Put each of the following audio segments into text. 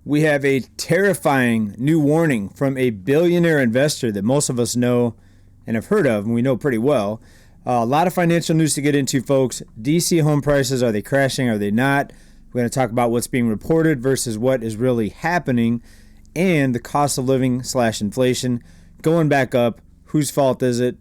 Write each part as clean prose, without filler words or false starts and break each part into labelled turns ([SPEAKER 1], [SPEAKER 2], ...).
[SPEAKER 1] we have a terrifying new warning from a billionaire investor that most of us know and have heard of, and we know pretty well. A lot of financial news to get into, folks. DC home prices, are they crashing? Are they not? We're going to talk about what's being reported versus what is really happening, and the cost of living / inflation going back up. Whose fault is it?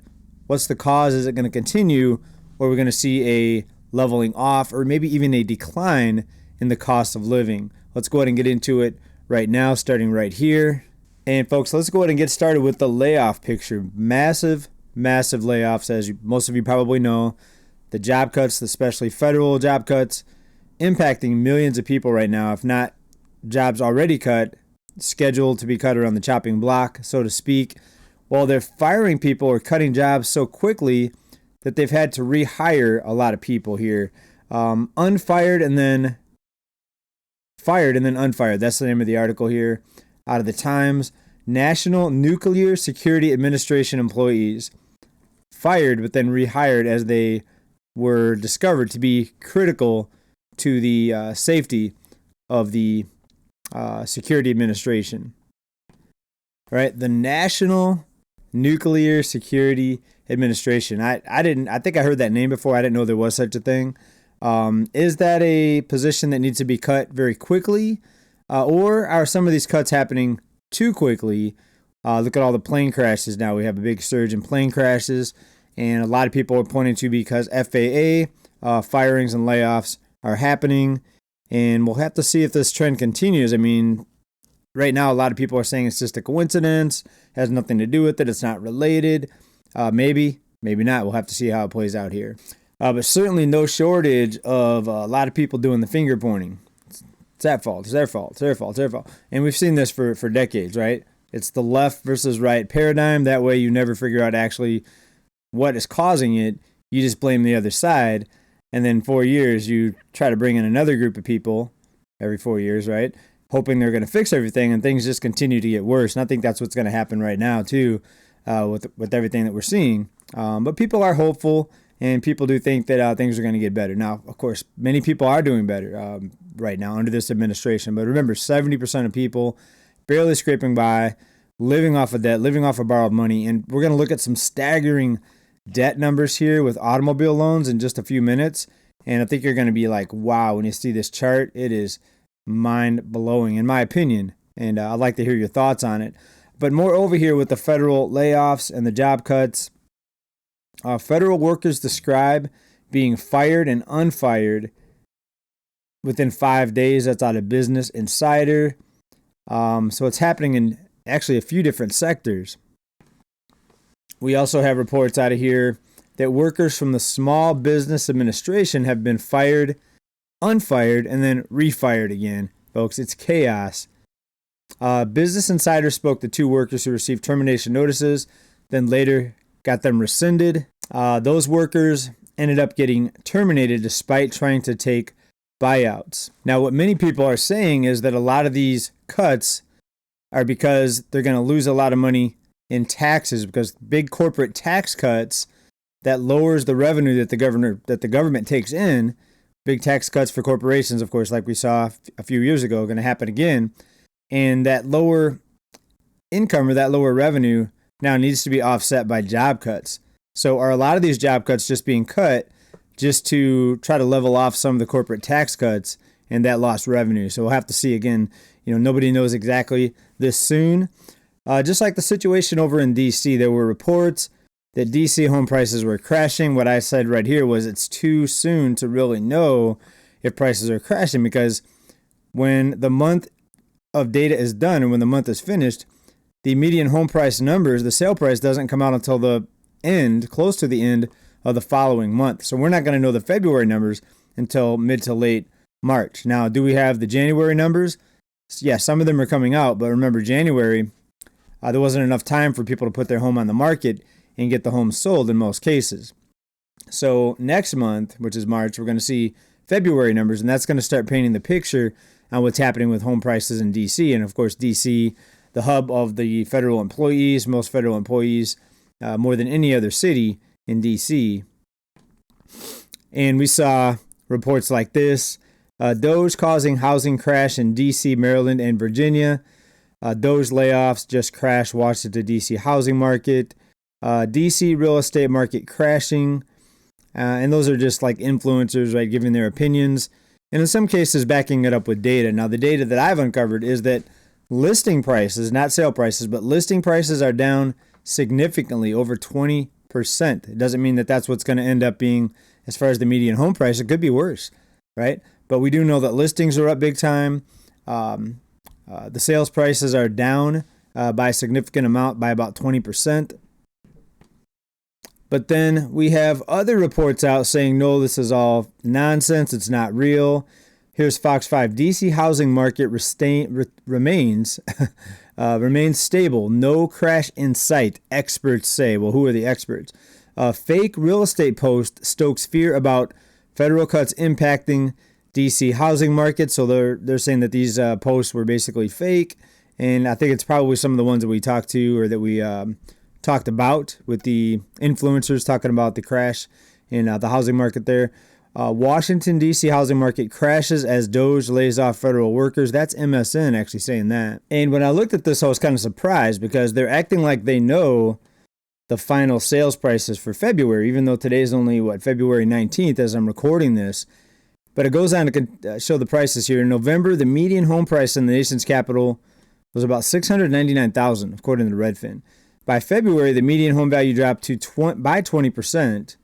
[SPEAKER 1] What's the cause? Is it going to continue, or are we going to see a leveling off, or maybe even a decline in the cost of living? Let's go ahead and get into it right now, starting right here. And folks, let's go ahead and get started with the layoff picture. Massive layoffs, as most of you probably know. The job cuts, especially federal job cuts, impacting millions of people right now, if not jobs already cut, scheduled to be cut around the chopping block, so to speak. While they're firing people or cutting jobs so quickly that they've had to rehire a lot of people here. Unfired and then fired and then unfired. That's the name of the article here out of the Times. National Nuclear Security Administration employees fired but then rehired as they were discovered to be critical to the safety of the Security Administration. All right, the National Nuclear Security Administration. I think I heard that name before. I didn't know there was such a thing. Is that a position that needs to be cut very quickly? Or are some of these cuts happening too quickly? Look at all the plane crashes now. We have a big surge in plane crashes, and a lot of people are pointing to because FAA firings and layoffs are happening, and we'll have to see if this trend continues. I mean, right now, a lot of people are saying it's just a coincidence, has nothing to do with it, it's not related. Maybe not. We'll have to see how it plays out here. But certainly no shortage of a lot of people doing the finger pointing. It's that fault. It's their fault. It's their fault. It's their fault. And we've seen this for decades, right? It's the left versus right paradigm. That way you never figure out actually what is causing it. You just blame the other side. And then 4 years, you try to bring in another group of people every 4 years, right? Hoping they're going to fix everything, and things just continue to get worse. And I think that's what's going to happen right now, too, with everything that we're seeing. But people are hopeful, and people do think that things are going to get better. Now, of course, many people are doing better right now under this administration. But remember, 70% of people barely scraping by, living off of debt, living off of borrowed money. And we're going to look at some staggering debt numbers here with automobile loans in just a few minutes. And I think you're going to be like, wow, when you see this chart. It is mind-blowing, in my opinion. And I'd like to hear your thoughts on it. But more over here with the federal layoffs and the job cuts. Federal workers describe being fired and unfired within 5 days. That's out of Business Insider. So it's happening in actually a few different sectors. We also have reports out of here that workers from the Small Business Administration have been fired, unfired, and then refired again. Folks, it's chaos. Business Insider spoke to 2 workers who received termination notices, then later got them rescinded. Those workers ended up getting terminated despite trying to take buyouts. Now, what many people are saying is that a lot of these cuts are because they're going to lose a lot of money in taxes, because big corporate tax cuts that lowers the revenue that the government takes in. Big tax cuts for corporations, of course, like we saw a few years ago, going to happen again. And that lower income or that lower revenue now needs to be offset by job cuts. So are a lot of these job cuts just being cut just to try to level off some of the corporate tax cuts and that lost revenue? So we'll have to see again. Nobody knows exactly this soon. Just like the situation over in DC, there were reports that DC home prices were crashing. What I said right here was it's too soon to really know if prices are crashing, because when the month of data is done and when the month is finished, the median home price numbers, the sale price, doesn't come out until the end, close to the end of the following month. So we're not going to know the February numbers until mid to late March. Now, do we have the January numbers? Yeah, some of them are coming out, but remember, January, there wasn't enough time for people to put their home on the market and get the home sold in most cases. So next month, which is March, we're going to see February numbers, and that's going to start painting the picture on what's happening with home prices in DC. And of course, DC, the hub of the federal employees, most federal employees, more than any other city in DC. And we saw reports like this, Doge causing housing crash in D.C., Maryland, and Virginia. Doge layoffs just crashed Washington, D.C. housing market. D.C. real estate market crashing. And those are just like influencers, right, giving their opinions. And in some cases, backing it up with data. Now, the data that I've uncovered is that listing prices, not sale prices, but listing prices are down significantly, over 20%. It doesn't mean that that's what's going to end up being as far as the median home price. It could be worse, right? But we do know that listings are up big time. The sales prices are down by a significant amount, by about 20%. But then we have other reports out saying, no, this is all nonsense. It's not real. Here's Fox 5. DC housing market remains stable. No crash in sight, experts say. Well, who are the experts? Fake real estate post stokes fear about federal cuts impacting DC housing market. So they're saying that these posts were basically fake. And I think it's probably some of the ones that we talked to or that we talked about with the influencers talking about the crash in the housing market there. Washington, D.C. housing market crashes as Doge lays off federal workers. That's MSN actually saying that. And when I looked at this, I was kind of surprised because they're acting like they know the final sales prices for February, even though today's only, February 19th as I'm recording this. But it goes on to show the prices here. In November, the median home price in the nation's capital was about $699,000, according to Redfin. By February, the median home value dropped by 20%,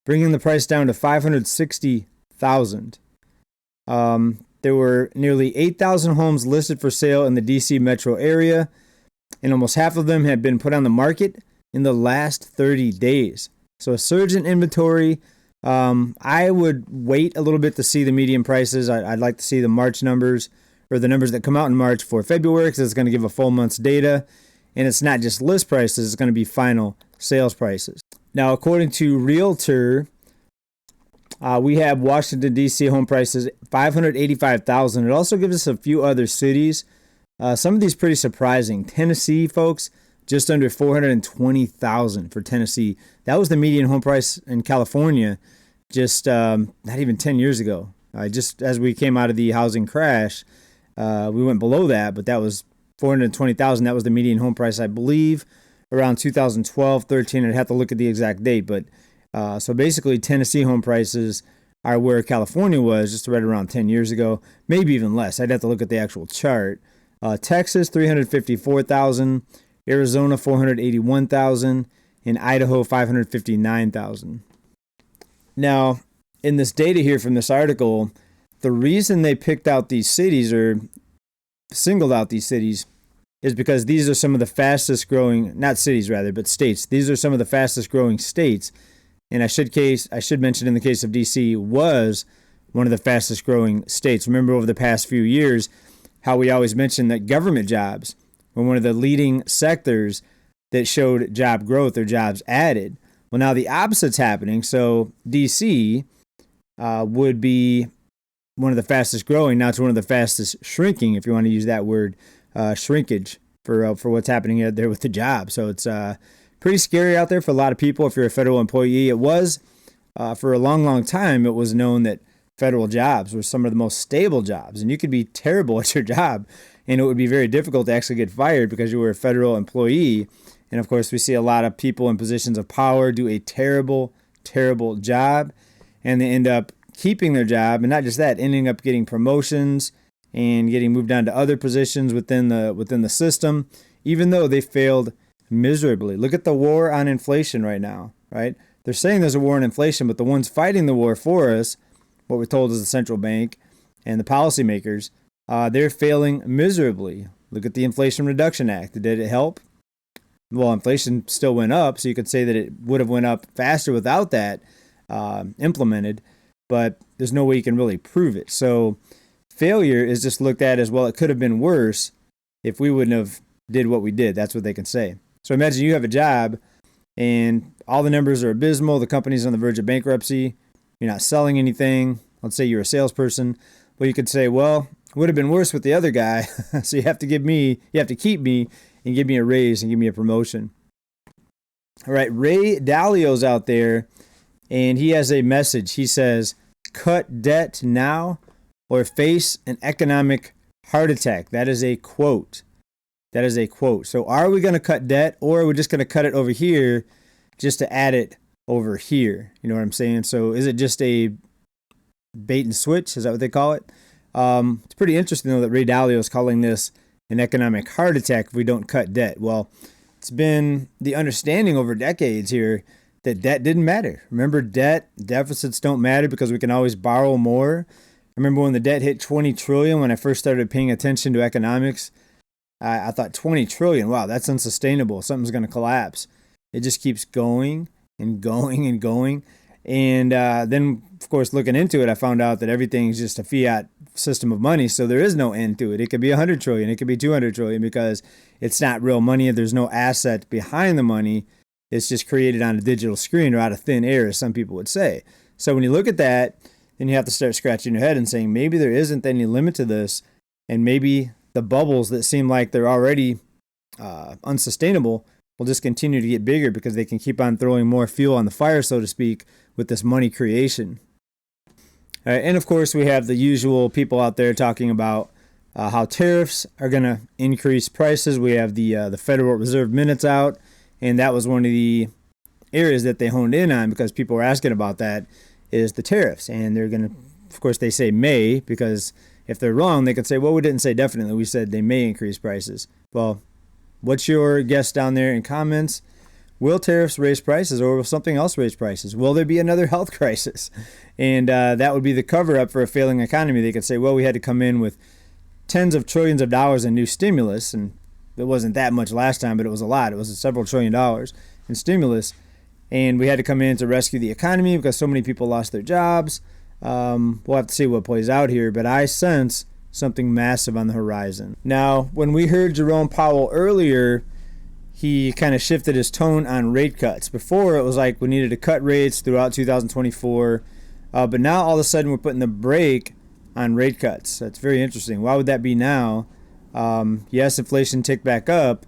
[SPEAKER 1] bringing the price down to $560,000. There were nearly 8,000 homes listed for sale in the D.C. metro area, and almost half of them had been put on the market in the last 30 days. So a surge in inventory. I would wait a little bit to see the median prices. I'd like to see the March numbers or the numbers that come out in March for February because it's going to give a full month's data. And it's not just list prices, it's going to be final sales prices. Now, according to Realtor, we have Washington, D.C. home prices, $585,000. It also gives us a few other cities. Some of these pretty surprising. Tennessee, folks, just under $420,000 for Tennessee. That was the median home price in California just not even 10 years ago. Just as we came out of the housing crash, we went below that, but that was $420,000. That was the median home price, I believe, around 2012, 13. I'd have to look at the exact date, but so basically Tennessee home prices are where California was just right around 10 years ago, maybe even less. I'd have to look at the actual chart. Texas, $354,000, Arizona, $481,000, and Idaho, $559,000. Now, in this data here from this article, the reason they picked out these cities or singled out these cities is because these are some of the fastest growing, not cities rather, but states. These are some of the fastest growing states. And I should mention in the case of DC was one of the fastest growing states. Remember over the past few years how we always mentioned that government jobs were one of the leading sectors that showed job growth or jobs added. Well, now the opposite's happening. So DC would be one of the fastest growing. Now it's one of the fastest shrinking, if you want to use that word, shrinkage for what's happening out there with the job. So it's pretty scary out there for a lot of people if you're a federal employee. It was, for a long, long time, it was known that federal jobs were some of the most stable jobs. And you could be terrible at your job, and it would be very difficult to actually get fired because you were a federal employee. And, of course, we see a lot of people in positions of power do a terrible, terrible job, and they end up keeping their job, and not just that, ending up getting promotions and getting moved on to other positions within the system, even though they failed miserably. Look at the war on inflation right now, right? They're saying there's a war on inflation, but the ones fighting the war for us, what we're told is the central bank and the policymakers, they're failing miserably. Look at the Inflation Reduction Act. Did it help? Well, inflation still went up, so you could say that it would have went up faster without that implemented, but there's no way you can really prove it. So failure is just looked at as, well, it could have been worse if we wouldn't have did what we did. That's what they can say. So imagine you have a job and all the numbers are abysmal. The company's on the verge of bankruptcy. You're not selling anything. Let's say you're a salesperson. Well, you could say, well, it would have been worse with the other guy. So you have to keep me and give me a raise and give me a promotion. All right, Ray Dalio's out there, and he has a message. He says, cut debt now or face an economic heart attack. That is a quote. That is a quote. So are we going to cut debt, or are we just going to cut it over here just to add it over here? You know what I'm saying? So is it just a bait and switch? Is that what they call it? It's pretty interesting, though, that Ray Dalio is calling this an economic heart attack if we don't cut debt. Well, it's been the understanding over decades here that debt didn't matter. Remember, deficits don't matter because we can always borrow more. I remember when the debt hit 20 trillion when I first started paying attention to economics. I thought 20 trillion, wow, that's unsustainable. Something's going to collapse. It just keeps going and going and going. And then, of course, looking into it, I found out that everything's just a fiat system of money. So there is no end to it. It could be 100 trillion. It could be 200 trillion because it's not real money. There's no asset behind the money. It's just created on a digital screen or out of thin air, as some people would say. So when you look at that, then you have to start scratching your head and saying, maybe there isn't any limit to this. And maybe the bubbles that seem like they're already unsustainable will just continue to get bigger because they can keep on throwing more fuel on the fire, so to speak, with this money creation. All right, and of course, we have the usual people out there talking about how tariffs are going to increase prices. We have the Federal Reserve minutes out, and that was one of the areas that they honed in on because people were asking about that, is the tariffs. And they're going to, of course, they say may, because if they're wrong, they could say, well, we didn't say definitely. We said they may increase prices. Well, what's your guess down there in comments? Will tariffs raise prices, or will something else raise prices? Will there be another health crisis? And that would be the cover-up for a failing economy. They could say, well, we had to come in with tens of trillions of dollars in new stimulus, and it wasn't that much last time, but it was a lot. It was several $1 trillion in stimulus, and we had to come in to rescue the economy because so many people lost their jobs. We'll have to see what plays out here, but I sense something massive on the horizon. Now, when we heard Jerome Powell earlier, he kind of shifted his tone on rate cuts. Before, it was like we needed to cut rates throughout 2024, but now all of a sudden we're putting the brake on rate cuts. That's very interesting. Why would that be now? Yes, inflation ticked back up,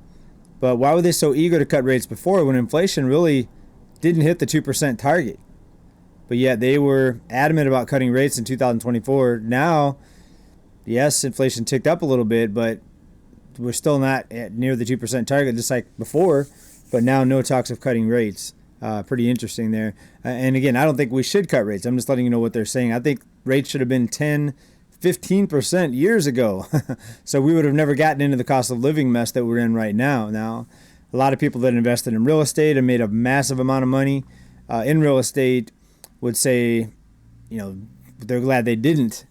[SPEAKER 1] but why were they so eager to cut rates before when inflation really didn't hit the 2% target? But yet they were adamant about cutting rates in 2024. Now, yes, inflation ticked up a little bit, but we're still not at near the 2% target, just like before. But now no talks of cutting rates. Pretty interesting there. And again, I don't think we should cut rates. I'm just letting you know what they're saying. I think rates should have been 10, 15% years ago. So we would have never gotten into the cost of living mess that we're in right now. Now, a lot of people that invested in real estate and made a massive amount of money in real estate would say, you know, they're glad they didn't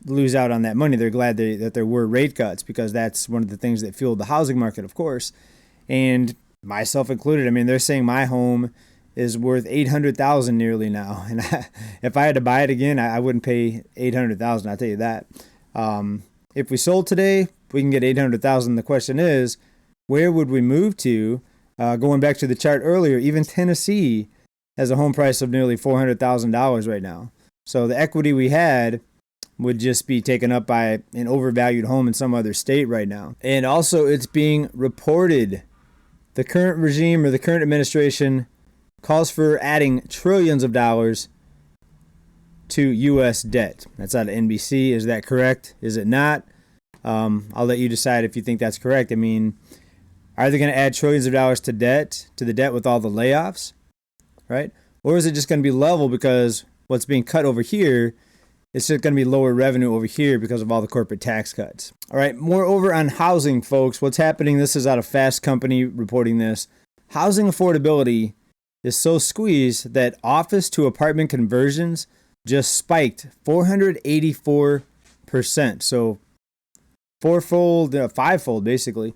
[SPEAKER 1] lose out on that money. They're glad that there were rate cuts because that's one of the things that fueled the housing market, of course, and myself included. I mean, they're saying my home is worth $800,000 nearly now, and if I had to buy it again, I wouldn't pay $800,000. I'll tell you that. If we sold today, we can get $800,000. The question is, where would we move to? Going back to the chart earlier, even Tennessee has a home price of nearly $400,000 right now. So the equity we had would just be taken up by an overvalued home in some other state right now. And also, it's being reported. The current regime or the current administration calls for adding trillions of dollars to U.S. debt. That's out of NBC. Is that correct? Is it not? I'll let you decide if you think that's correct. I mean, are they going to add trillions of dollars to the debt with all the layoffs, right? Or is it just going to be level because what's being cut over here, it's just going to be lower revenue over here because of all the corporate tax cuts. All right, moreover on housing, folks, what's happening, this is out of Fast Company reporting this. Housing affordability is so squeezed that office to apartment conversions just spiked 484%. So fivefold basically,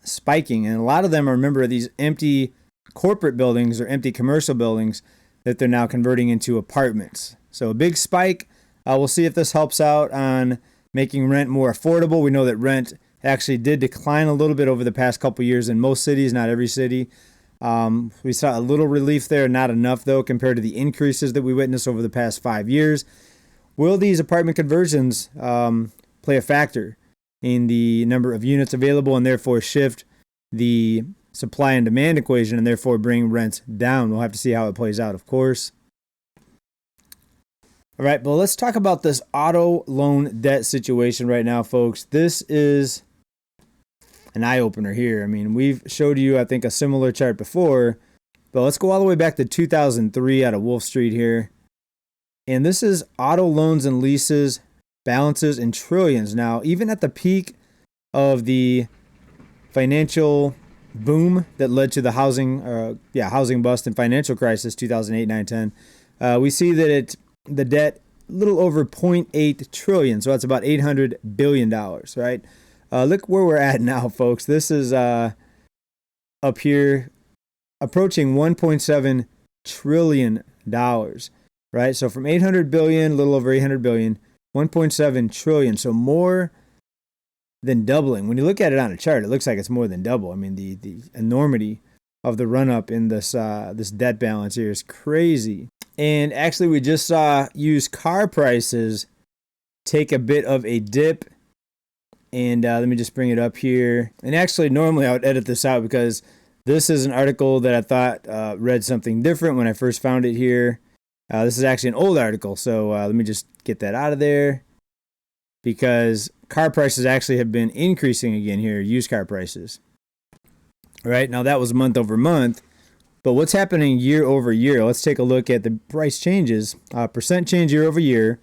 [SPEAKER 1] spiking. And a lot of them are, remember, these empty corporate buildings or empty commercial buildings that they're now converting into apartments. So a big spike. We'll see if this helps out on making rent more affordable. We know that rent actually did decline a little bit over the past couple of years in most cities, not every city. We saw a little relief there, not enough though compared to the increases that we witnessed over the past 5 years. Will these apartment conversions play a factor in the number of units available and therefore shift the supply and demand equation and therefore bring rents down? We'll have to see how it plays out, of course. All right, but let's talk about this auto loan debt situation right now, folks. This is an eye-opener here. I mean, we've showed you, I think, a similar chart before, but let's go all the way back to 2003 out of Wolf Street here. And this is auto loans and leases, balances in trillions. Now, even at the peak of the financial boom that led to the housing bust and financial crisis, 2008, 9, 10, we see that the debt a little over 0.8 trillion. So that's about $800 billion, right? Look where we're at now, folks. This is up here approaching $1.7 trillion, right? So from 800 billion, a little over 800 billion, 1.7 trillion. So more than doubling. When you look at it on a chart, it looks like it's more than double. I mean, the enormity of the run up in this debt balance here is crazy. And actually, we just saw used car prices take a bit of a dip. And let me just bring it up here. And actually, normally I would edit this out because this is an article that I thought read something different when I first found it here. This is actually an old article, so let me just get that out of there, because car prices actually have been increasing again here, used car prices. All right, now that was month over month, but what's happening year over year? Let's take a look at the price changes. Percent change year over year,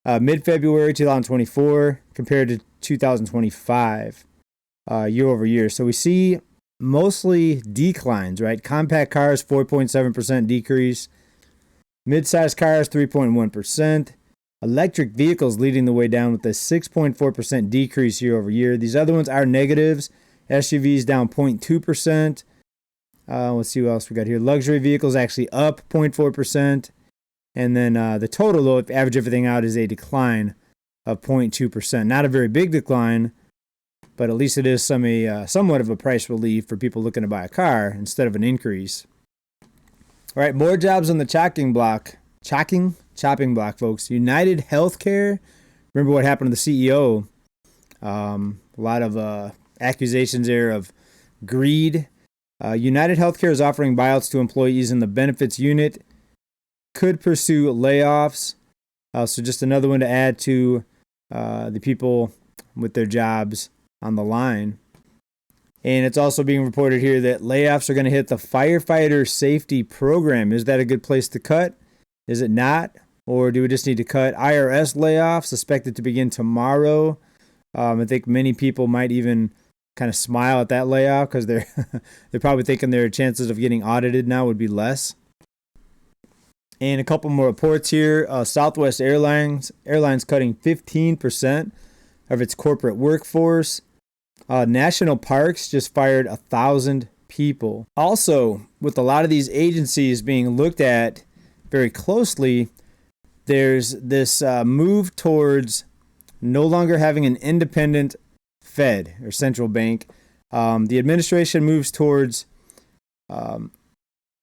[SPEAKER 1] mid-February 2024 compared to 2025 year over year. So we see mostly declines, right? Compact cars, 4.7% decrease. Mid-sized cars, 3.1%. Electric vehicles leading the way down with a 6.4% decrease year over year. These other ones are negatives. SUVs down 0.2%. Let's see what else we got here. Luxury vehicles actually up 0.4%. And then the total, though, if you average everything out, is a decline of 0.2%. Not a very big decline, but at least it is somewhat of a price relief for people looking to buy a car instead of an increase. All right, more jobs on the chopping block, folks. United Healthcare. Remember what happened to the CEO? A lot of accusations there of greed. United Healthcare is offering buyouts to employees in the benefits unit. Could pursue layoffs. So just another one to add to the people with their jobs on the line. And it's also being reported here that layoffs are going to hit the firefighter safety program. Is that a good place to cut? Is it not? Or do we just need to cut? IRS layoffs expected to begin tomorrow. I think many people might even kind of smile at that layoff because they're probably thinking their chances of getting audited now would be less. And a couple more reports here. Southwest Airlines cutting 15% of its corporate workforce. National Parks just fired 1,000 people. Also, with a lot of these agencies being looked at very closely, there's this move towards no longer having an independent Fed or central bank. The administration moves towards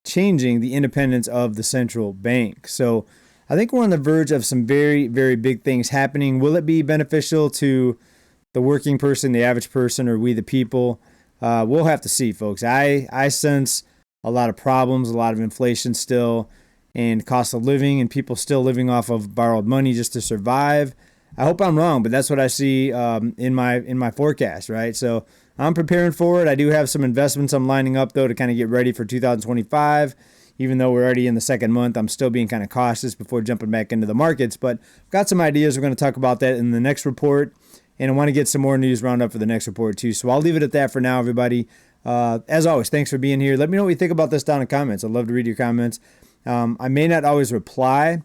[SPEAKER 1] changing the independence of the central bank. So I think we're on the verge of some very, very big things happening. Will it be beneficial to the working person, the average person, or we the people? We'll have to see, folks. I sense a lot of problems, a lot of inflation still, and cost of living, and people still living off of borrowed money just to survive. I hope I'm wrong, but that's what I see in my forecast, right? So I'm preparing for it. I do have some investments I'm lining up, though, to kind of get ready for 2025. Even though we're already in the second month, I'm still being kind of cautious before jumping back into the markets. But I've got some ideas. We're going to talk about that in the next report. And I want to get some more news roundup for the next report, too. So I'll leave it at that for now, everybody. As always, thanks for being here. Let me know what you think about this down in the comments. I'd love to read your comments. I may not always reply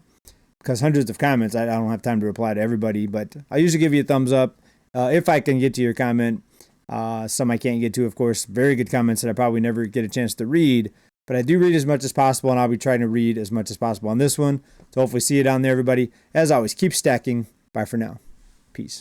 [SPEAKER 1] because hundreds of comments, I don't have time to reply to everybody. But I usually give you a thumbs up if I can get to your comment. Some I can't get to, of course. Very good comments that I probably never get a chance to read. But I do read as much as possible, and I'll be trying to read as much as possible on this one. So hopefully see you down there, everybody. As always, keep stacking. Bye for now. Peace.